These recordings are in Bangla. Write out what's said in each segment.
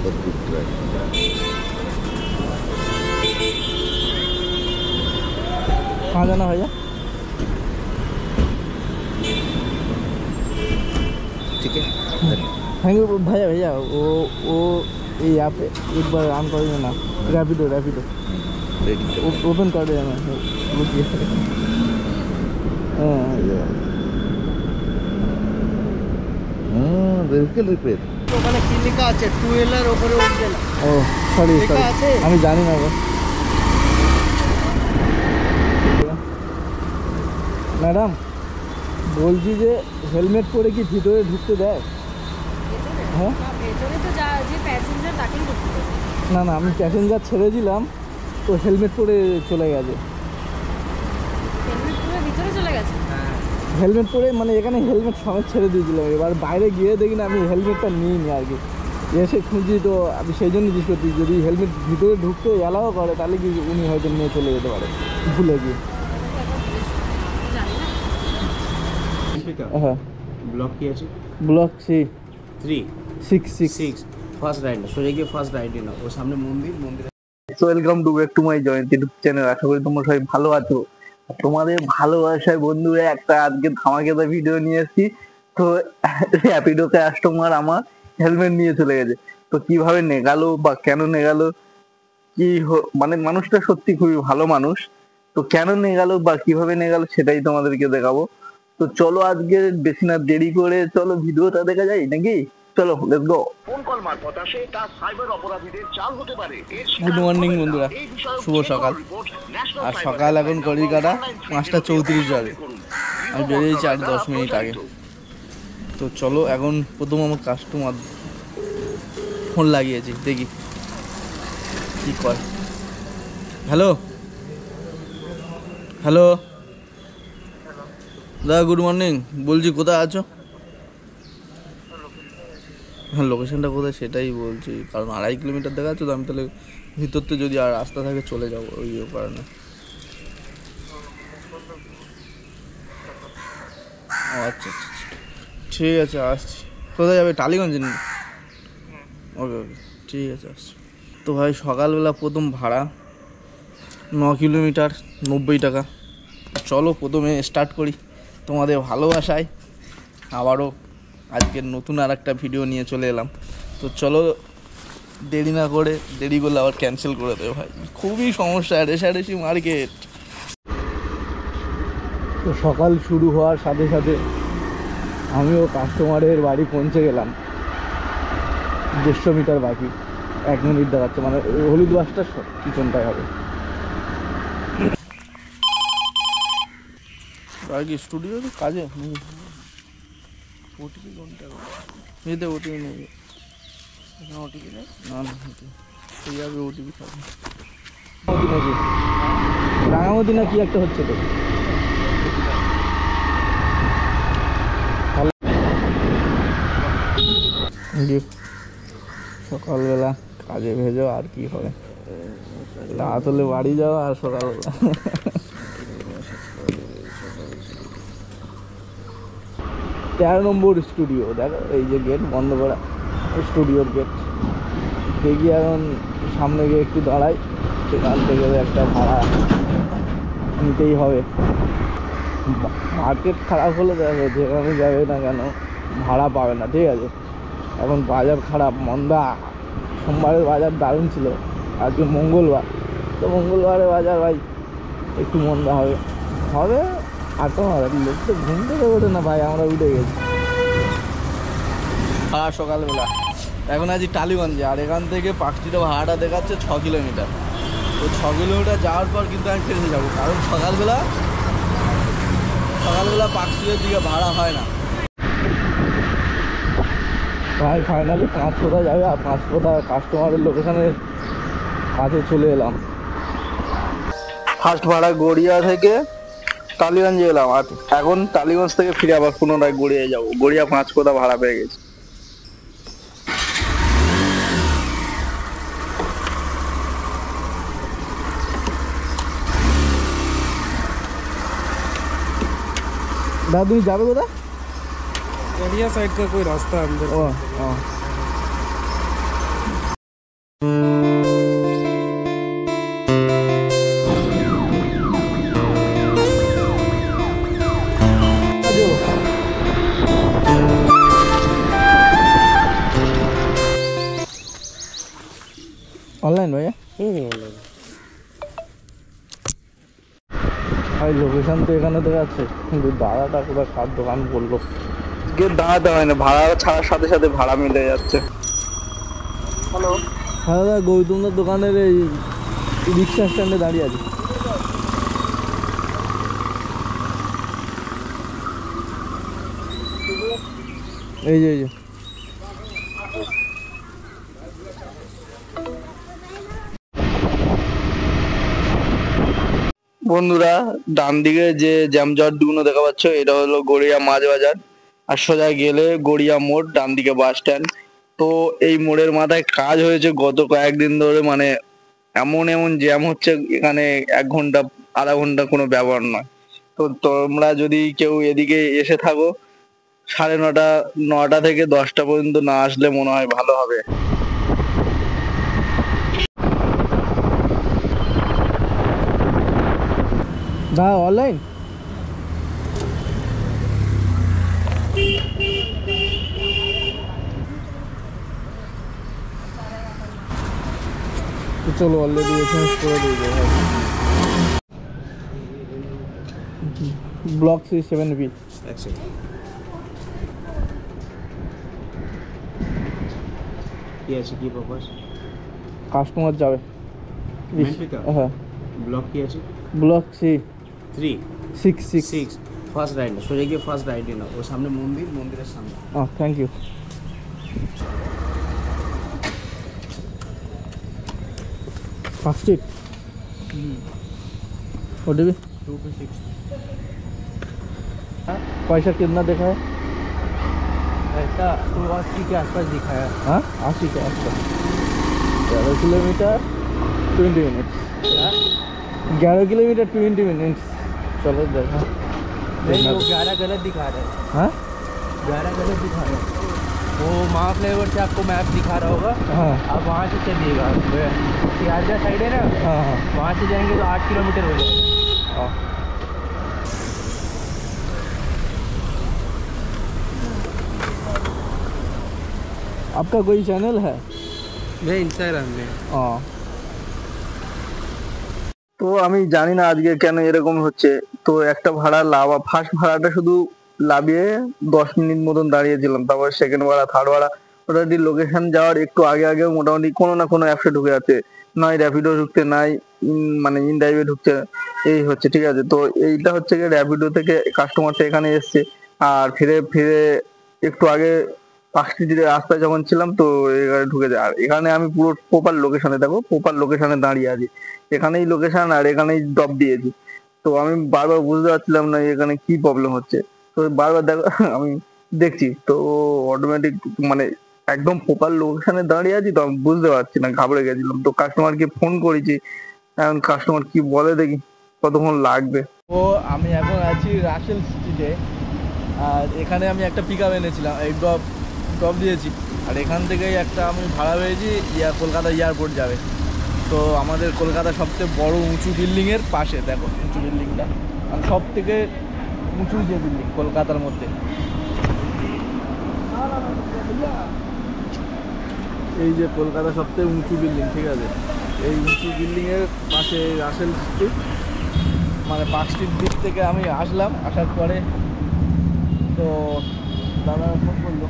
अद्भुत ट्रैक। कहाँ जाना भैया? ठीक है थैंक यू भैया। भैया वो यहाँ पे एक बार ऑन कर देना, रैपिडो रेडी ओपन कर देना। रुकिए। ভেহিকেল রিপেয়ার ওখানে কি লেখা আছে? টুয়েলার উপরে উঠবে না। ও সরি লেখা আছে? আমি জানি না গো ম্যাডাম, বলছি যে হেলমেট পরে কি ভিতরে ঢুকতে দেয়? হ্যাঁ ভেতরে তো যা যে প্যাসেঞ্জার তাকেই ঢুকতে দেবে। না না, আমি প্যাসেঞ্জার ছেড়ে দিলাম তো হেলমেট পরে চলে গেছে। হেলমেট পুরো ভিতরে চলে গেছে। হেলমেট পরে মানে এখানে হেলমেট সমেত ছেড়ে দিয়েছিলাম, এবার বাইরে গিয়ে দেখি না আমি হেলমেটটা নিইনি আর কি। এসে খুঁজি তো আমি সেই জন্য জিজ্ঞেস করছি যদি হেলমেট ভিতরে ঢুকতে অ্যালাও করে তাহলে কি উনি হয়তো নিয়ে চলে যেতে পারে ভুলে গিয়ে। জানি না। হ্যাঁ ব্লক কি আছে? ব্লক সি 3 6 6 ফার্স্ট রাইড না, সোজা গিয়ে ফার্স্ট রাইডে না, ও সামনে মন্দিরে। So welcome to back to my joint YouTube channel. আশা করি তোমরা সবাই ভালো আছো। তোমাদের ভালোবাসায় বন্ধুরা একটা আজকে ধামাকেদার ভিডিও নিয়ে এসেছি। তো র্যাপিডো কাস্টমার আমার হেলমেট নিয়ে চলে গেছে, তো কিভাবে নেগালো বা কেন নেগালো মানে মানুষটা সত্যি খুবই ভালো মানুষ, তো কেন নেগালো বা কিভাবে নেগালো সেটাই তোমাদেরকে দেখাবো। তো চলো আজকে বেশি না দেরি করে চলো ভিডিওটা দেখা যায় নাকি, চলো লেটস গো। ফোন কল মারফত আসে তা সাইবার অপরাধীদের চাল হতে পারে। গুড মর্নিং বন্ধুরা, শুভ সকাল। আর সকাল এখন ঘড়ি কাটা 5:34 বাজে, আমি বেরিয়েছি 8-10 মিনিট আগে। তো চলো এখন প্রথম আমার কাস্টমার ফোন লাগিয়েছি, দেখি কি করে। হ্যালো হ্যালো দাদা, গুড মর্নিং। বলছি কোথায় আছো? হ্যাঁ লোকেশনটা কোথায় সেটাই বলছি, কারণ 2.5 কিলোমিটার দেখাচ্ছ তো, আমি তাহলে ভিতরতে যদি আর রাস্তা থাকে চলে যাবো ওই কারণে। ও আচ্ছা আচ্ছা আচ্ছা, ঠিক আছে আসছি। কোথায় যাবে? টালিগঞ্জ? ওকে ওকে ঠিক আছে আসছি। তো ভাই সকালবেলা প্রথম ভাড়া 9 কিলোমিটার 90 টাকা। চলো প্রথমে স্টার্ট করি তোমাদের ভালোবাসায়। আবারও আজকের নতুন আর একটা ভিডিও নিয়ে চলে এলাম। তো চলো দেরি না করে, দেরি করলে আবার ক্যান্সেল করে দেবে ভাই, খুবই সমস্যা রেশারেশি মার্কেট। তো সকাল শুরু হওয়ার সাথে সাথে আমিও কাস্টমারের বাড়ি পৌঁছে গেলাম। 150 মিটার বাকি, 1 মিনিট দেখাচ্ছে, মানে হলুদ বাসটা পিছনটায় হবে। আগে স্টুডিও কাজে ওটিপি কোনটা? এতে ওটিপি নেই, ওটিপি নেই, না না সেই যাবে ওটিপি থাকবে নাকি রাঙামতি না কি একটা হচ্ছে তো। সকালবেলা কাজে ভেজো আর কি হবে, রাত হলে বাড়ি যাও আর সকালবেলা। 13 নম্বর স্টুডিও, দেখো এই যে গেট বন্ধ করা স্টুডিওর গেট। দেখি এখন সামনে গিয়ে একটু দাঁড়াই, সেখান থেকে একটা ভাড়া নিতেই হবে। মার্কেট খারাপ হলে দেখো যেখানে যাবে না কেন ভাড়া পাবে না, ঠিক আছে। এখন বাজার খারাপ, মন্দা। সোমবারের বাজার দারুণ ছিল, আজকে মঙ্গলবার, তো মঙ্গলবারের বাজার ভাই একটু মন্দা হবে হবে। আর তোমার লোক তো ঘুম থেকে ওঠে না ভাই, আমরা উঠে গেছি। আর সকালবেলা এখন আছি টালিগঞ্জে, আর এখান থেকে পাকচিটা ভাড়াটা দেখাচ্ছে 6 কিলোমিটার। তো 6 কিলোমিটার যাওয়ার পর কিন্তু আমি ফেসে যাবো, কারণ সকালবেলা পাকচিলের দিকে ভাড়া হয় না ভাই। ফাইনালি 5 কোথায় যাবে, আর 5 কোথায় কাস্টমারের লোকেশনের কাছে চলে এলাম। ফার্স্ট ভাড়া গড়িয়া থেকে টালিগঞ্জে এলাম, আর এখন টালিগঞ্জ থেকে ফিরে আবার পুনরায় গড়িয়ায় যাবো। গড়িয়া 5 কোথা ভাড়া পেয়ে গেছি। दादा তুমি যাবে কোথায়? गड़िया साइड का कोई रास्ता अंदर। ও অনলাইন ভাইয়া? ভাই লোকেশন তো এখানে দেখাচ্ছে, কিন্তু দাদাটা কোথায় কার দোকান বললো, গিয়ে দাঁড়াতে হয় না, ভাড়া ছাড়ার সাথে সাথে ভাড়া মিলে যাচ্ছে। হ্যালো, হ্যাঁ দাদা, গৌতমদার দোকানের এই রিক্সা স্ট্যান্ডে দাঁড়িয়ে আছে। এই যে বন্ধুরা, ডান দিকে যে জ্যামজটগুলো দেখা পাচ্ছ, এটা হলো গড়িয়া মাছ বাজার। আর সোজা গেলে গড়িয়া মোড়, ডান দিকে বাস স্ট্যান্ড। তো এই মোড়ের মাথায় কাজ হয়েছে গত কয়েকদিন ধরে, মানে এমন এমন জ্যাম হচ্ছে এখানে, 1 ঘন্টা আধা ঘন্টা কোনো ব্যবহার নয়। তো তোমরা যদি কেউ এদিকে এসে থাকো, 9:30 9টা থেকে 10টা পর্যন্ত না আসলে মনে হয় ভালো হবে। না অনলাइन तो चलो ऑलरेडी एसएमएस করে দিয়ে যাও। ব্লক C7B কি আছে, কি পারপাস? কাস্টমার যাবে। হ্যাঁ, ব্লক কি আছে? ব্লক C3 6 ফার্স্ট রাইট না, সোজা গিয়ে ফার্স্ট রাইটে না, ওর সামনে মন্দির, মন্দিরের সামনে। Thank you. First street ODB 226 पैसा कितना देखा है? ऐसा 80 के आसपास दिखाया। हाँ 80 के आसपास। 11 किलोमीटर 20 मिनट्स। 11 kilometre 20 minutes. चलो देखा। नहीं, वो 11 गलत दिखा रहा है। हाँ 11 गलत दिखा रहा है। वो महाफ्लाईओवर से आपको मैप दिखा रहा होगा, हाँ आप वहाँ से चलिएगा। सियारजा साइड है ना, हाँ हाँ वहाँ से जाएंगे तो 8 किलोमीटर हो जाएगा। हाँ। आपका कोई चैनल है? मैं इंस्टाग्राम में। हाँ। তো আমি জানি না আজকে কেন এরকম হচ্ছে। তো একটা ভাড়া ফার্স্ট ভাড়াটা শুধু লাভিয়ে 10 মিনিট মতন দাঁড়িয়েছিলাম, তারপর সেকেন্ড ভাড়া, থার্ড ভাড়া ওটাটি লোকেশন যাওয়ার একটু আগে আগেও মোটামুটি কোনো না কোনো অ্যাপসে ঢুকে যাচ্ছে, নয় র্যাপিডো ঢুকতে, নাই মানে ইন ড্রাইভে ঢুকছে, এই হচ্ছে। ঠিক আছে, তো এইটা হচ্ছে কি র্যাপিডো থেকে কাস্টমারটা এখানে এসছে, আর ফিরে ফিরে একটু আগে 5টি রাস্তায় যখন ছিলাম তো এখানে ঢুকে যায়। আর এখানে আমি পুরো প্রপার লোকেশনে, দেখো প্রপার লোকেশনে দাঁড়িয়ে আছি, এখানেই লোকেশন আর এখানেই ড্রপ দিয়েছি। তো আমি বারবার বুঝতে পারছিলাম না এখানে কি প্রবলেম হচ্ছে। তো বারবার দেখো আমি দেখছি তো অটোমেটিক মানে একদম প্রপার লোকেশনে দাঁড়িয়ে আছি, তো আমি বুঝতে পারছি না, ঘাবড়ে গেছিলাম। তো কাস্টমারকে ফোন করেছি, এখন কাস্টমার কি বলে দেখি কতক্ষণ লাগবে। তো আমি এখন আছি রাসেল স্ট্রিটে, আর এখানে আমি একটা পিক আপ এনেছিলাম, এই ড্রপ দিয়েছি, আর এখান থেকেই একটা আমি ভাড়া পেয়েছি কলকাতা এয়ারপোর্ট যাবে। তো আমাদের কলকাতা সবথেকে বড় উঁচু বিল্ডিংয়ের পাশে, দেখো উঁচু বিল্ডিংটা, আর সব থেকে উঁচু যে বিল্ডিং কলকাতার মধ্যে, এই যে কলকাতা সবথেকে উঁচু বিল্ডিং, ঠিক আছে, এই উঁচু বিল্ডিংয়ের পাশে রাসেল স্ট্রিট, মানে পার্ক স্ট্রিট দিক থেকে আমি আসলাম। আসার পরে তো দাদা ফোন করলো,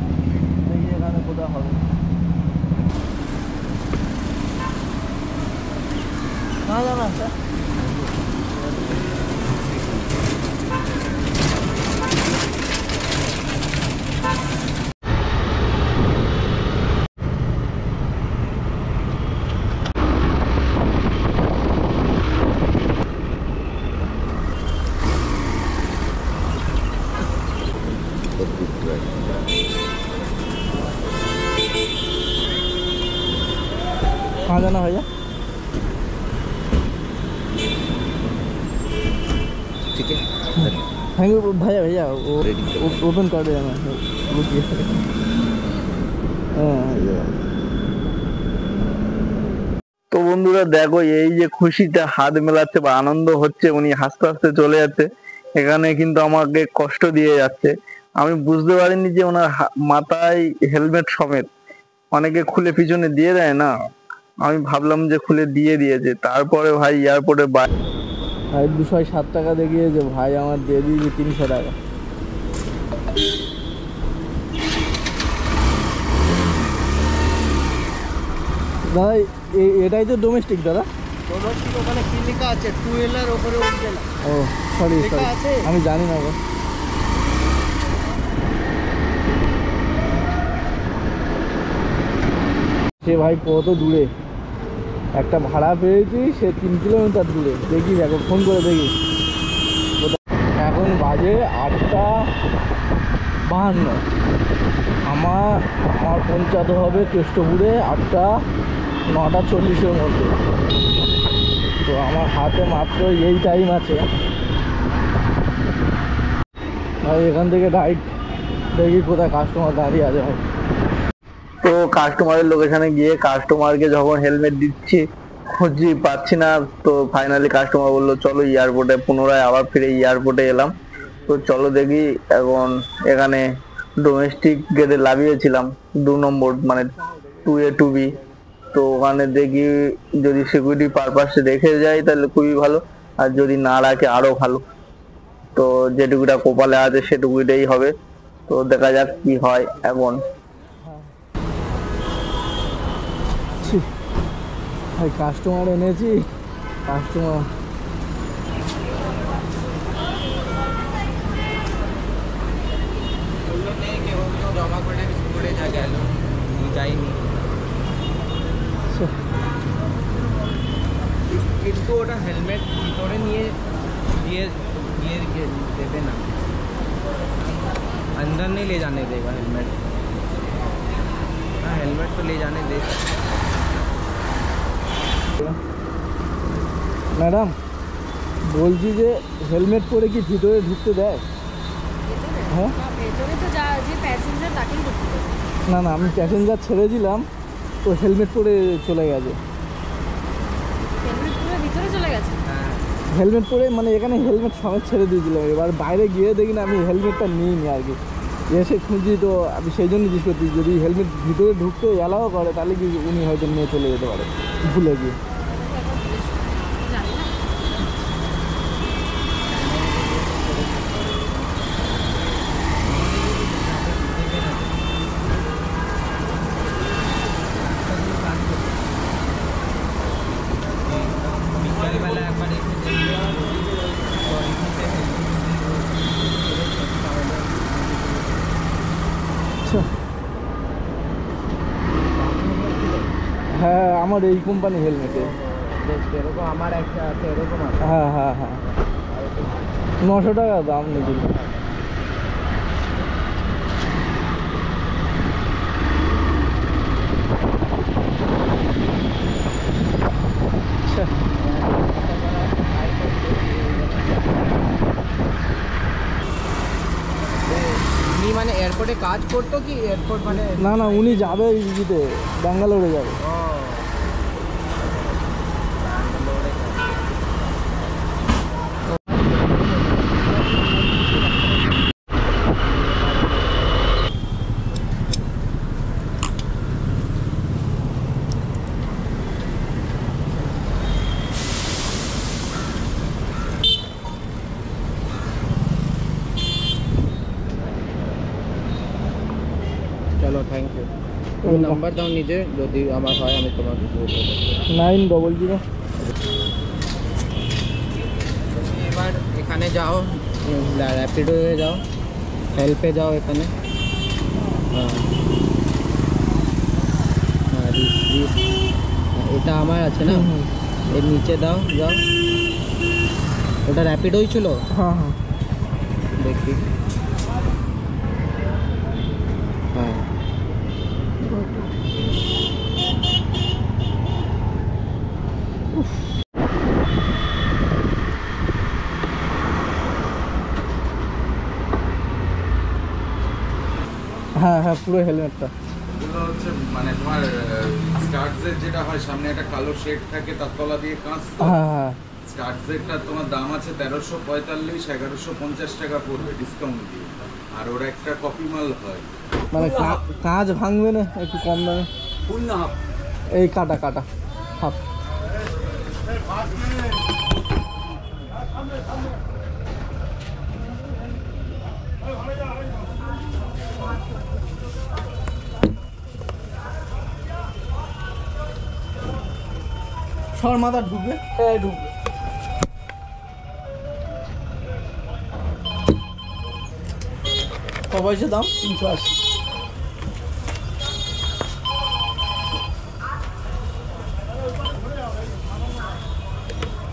দেখি এখানে কোথাও হবে। না না না স্যার, कहाँ जाना भैया? ठीक है, थैंक यू भैया। भैया वो Ready. ओपन कर दिया मैं, रुकिए। हाँ তো বন্ধুরা দেখো, এই যে খুশিতে হাত মেলাচ্ছে বা আনন্দ হচ্ছে, উনি হাসতে হাসতে চলে যাচ্ছে, এখানে কিন্তু আমাকে কষ্ট দিয়ে যাচ্ছে। আমি বুঝতে পারিনি যে ওনার মাথায় হেলমেট সমেত, অনেকে খুলে পিছনে দিয়ে দেয় না, আমি ভাবলাম যে খুলে দিয়ে দিয়েছে, তারপরে ভাই এয়ারপোর্টে ভাই 207 টাকা দেখিয়েছে, ভাই আমার দিয়ে দিয়েছে 300 টাকা। দাদা এটাই তো ডোমেস্টিক দাদা? ডোমেস্টিক ওখানে কি লেখা আছে? 2 এর উপরে উঠবে না। ও সরি লেখা আছে? আমি জানি না গো। সে ভাই কত দূরে একটা ভাড়া পেয়েছি, সে 3 কিলোমিটার দূরে। দেখি এখন ফোন করে দেখি। এখন বাজে 8:52। আমার পৌঁছাতে হবে কেষ্টপুরে 9:40-এর মধ্যে। তো আমার হাতে মাত্র এই টাইম আছে ভাই। এখান থেকে ডাইরেক্ট দেখি কোথায় কাস্টমার দাঁড়িয়ে আছে ভাই। তো কাস্টমারের লোকেশনে গিয়ে কাস্টমারকে যখন হেলমেট দিচ্ছি খুঁজছি পাচ্ছি না, তো ফাইনালি কাস্টমার বললো চলো এয়ারপোর্টে। পুনরায় আবার ফিরে এয়ারপোর্টে এলাম। তো চলো দেখি, এখন এখানে ডোমেস্টিক গেটে লাভিয়েছিলাম 2 নম্বর, মানে 2A 2B। তো ওখানে দেখি যদি সিকিউরিটি পারপাসে রেখে যায় তাহলে খুবই ভালো, আর যদি না রাখে আরো ভালো। তো যেটুকুটা কপালে আছে সেটুকুটাই হবে। তো দেখা যাক কি হয়। এখন ভাই কাস্টমার এনেছি, কাস্টমার জমা করে ঘুরে যা গেল, যাইনি। কিন্তু ওটা হেলমেট ভিতরে নিয়ে দিয়ে देते ना, अंदर नहीं ले जाने देगा हेलमेट। हाँ हेलमेट तो ले जाने दे। ম্যাডাম বলছি যে হেলমেট পরে কি ভিতরে ঢুকতে দেয়? হ্যাঁ ভেতরে তো যা যে প্যাসেঞ্জার তাকেই ঢুকতে দেবে। না না, আমি প্যাসেঞ্জার ছেড়ে দিলাম, তো হেলমেট পরে চলে গেছে। হেলমেট পুরো ভিতরে চলে গেছে। हाँ হেলমেট পরে মানে এখানে হেলমেট সমেত ছেড়ে দিয়েছিলাম। এবার বাইরে গিয়ে দেখি না, আমি হেলমেটটা নিইনি আর কি। এসে খুঁজি, তো আমি সেই জন্য জিজ্ঞেস করছি যদি হেলমেট ভিতরে ঢুকতে অ্যালাও করে তাহলে কি উনি হয়তো নিয়ে চলে যেতে পারে ভুলে গিয়ে। জানি না। बिचारी वाला एक बार আচ্ছা হ্যাঁ, আমার এই কোম্পানি হেলমেটে। এরকম আমার একটা আছে, এরকম আছে। হ্যাঁ হ্যাঁ হ্যাঁ, 900 টাকা দাম নিয়েছিল। আচ্ছা উনি মানে এয়ারপোর্টে কাজ করতো কি এয়ারপোর্ট মানে? না না, উনি যাবে ইজিতে, ব্যাঙ্গালোরে যাবে। চলো থ্যাংক ইউ। তুমি নাম্বার দাও নিজে, যদি আমার হয় আমি তোমাকে দিয়ে দেবো। 900। এবার এখানে যাও, র্যাপিডো হয়ে যাও, হেল্পে যাও এখানে। হ্যাঁ হ্যাঁ, এটা আমার আছে না, এর নিচে দাও, যাও। ওটা র্যাপিডোই ছিল। হ্যাঁ হ্যাঁ, দেখি। হ্যাঁ হ্যাঁ হ্যাঁ, পুরো হেলমেটটা। এগুলো হচ্ছে মানে তোমার স্টার্টসের যেটা হয়, সামনে একটা কালো শেড থাকে, তার তলা দিয়ে কাঁচ। হ্যাঁ হ্যাঁ, স্টার্টসেরটা তোমার দাম আছে 1345, 1150 টাকা পড়বে ডিসকাউন্ট দিয়ে। আর ওর একটা কপি মাল হয়, মানে কাঁচ ভাঙবে না একটু কম দামে? ফুল না হাফ? এই কাটা কাটা হাফ। সর মাথা ঢুকবে। হ্যাঁ ঢুকবে। ক পয়সা দাম? 380।